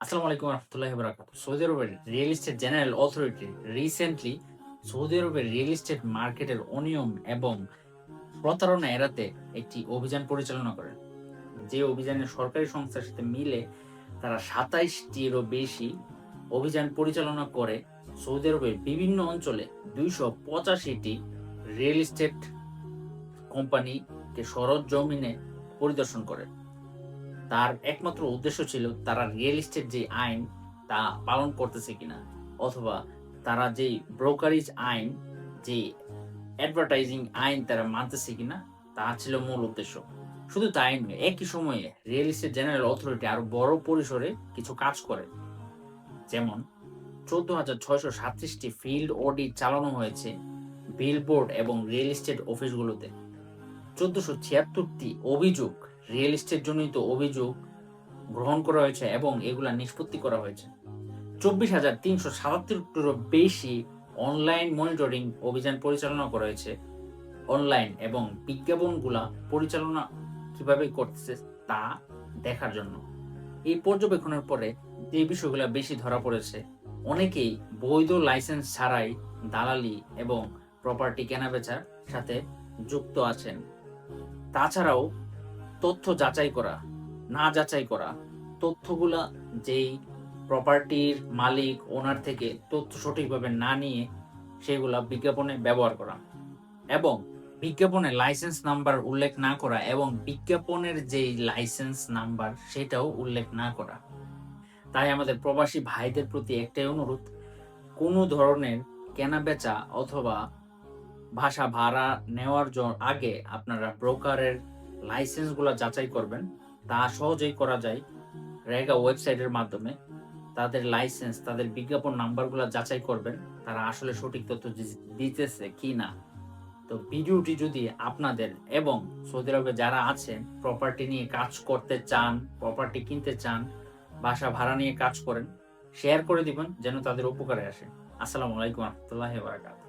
আসসালামু আলাইকুম রহমতুল্লাহি বারাকাতুহু। সৌদি আরবের real estate general authority recently Saudi আরবের রিয়েল এস্টেট মার্কেটের অনিয়ম এবং প্রতারণা এড়াতে একটি অভিযান পরিচালনা করেন। যে অভিযানে সরকারি সংস্থার সাথে মিলে তারা ২৭ টিরও বেশি অভিযান পরিচালনা করে সৌদি আরবের বিভিন্ন অঞ্চলে ২৮৫ টি রিয়েল এস্টেট কোম্পানিকে সরজমিনে পরিদর্শন করে। তার একমাত্র উদ্দেশ্য ছিল তারা রিয়েল এস্টেট যে আইন তা পালন করতেছে কিনা, অথবা তারা যেই ব্রোকারেজ আইন, যে অ্যাডভার্টাইজিং আইন তারা মানতেছে কিনা, তা ছিল মূল উদ্দেশ্য। শুধু তাই নয়, একই সময়ে রিয়েল এস্টেট জেনারেল অথরিটি আরো বড় পরিসরে কিছু কাজ করে। যেমন ১৪,৬৩৭টি ফিল্ড অডিট চালানো হয়েছে বিলবোর্ড এবং রিয়েল এস্টেট অফিসগুলোতে। ১৪৭৬টি অভিযোগ, রিয়েল এস্টেট জনিত অভিযোগ গ্রহণ করা হয়েছে এবং এগুলা নিষ্পত্তি করা হয়েছে। ২৪,৩৭৭টিরও বেশি অনলাইন মনিটরিং অভিযান পরিচালনা করা হয়েছে। অনলাইন এবং বিজ্ঞাপনগুলা পরিচালনা কিভাবে করতেছে তা দেখার জন্য। এই পর্যবেক্ষণের পরে যে বিষয়গুলা বেশি ধরা পড়েছে, অনেকেই বৈধ লাইসেন্স ছাড়াই দালালি এবং প্রপার্টি কেনাবেচার সাথে যুক্ত আছেন। তাছাড়াও তথ্য যাচাই করা, না যাচাই করা, তথ্যগুলা যেই প্রপার্টির মালিক, ওনার থেকে তথ্য সঠিকভাবে না নিয়ে সেগুলা বিজ্ঞাপনে ব্যবহার করা এবং বিজ্ঞাপনে লাইসেন্স নাম্বার উল্লেখ না করা এবং বিজ্ঞাপনের যেই লাইসেন্স নাম্বার সেটাও উল্লেখ না করা। তাই আমাদের প্রবাসী ভাইদের প্রতি একটাই অনুরোধ, কোনো ধরনের কেনাবেচা অথবা বাসা ভাড়া নেওয়ার আগে আপনারা ব্রোকারের লাইসেন্সগুলা যাচাই করবেন। তা সহজেই করা যায় রেগা ওয়েবসাইটের মাধ্যমে। তাদের লাইসেন্স, তাদের বিজ্ঞাপন নাম্বারগুলা যাচাই করবেন, তারা আসলে সঠিক তথ্য দিতেছে কিনা। তো ভিডিওটি যদি আপনাদের এবং সৌদি আরবে যারা আছেন, প্রপার্টি নিয়ে কাজ করতে চান, প্রপার্টি কিনতে চান, বাসা ভাড়া নিয়ে কাজ করেন, শেয়ার করে দিবেন যেন তাদের উপকারে আসে। আসসালামু আলাইকুম ওয়া রাহমাতুল্লাহি ওয়া বারাকাতুহু।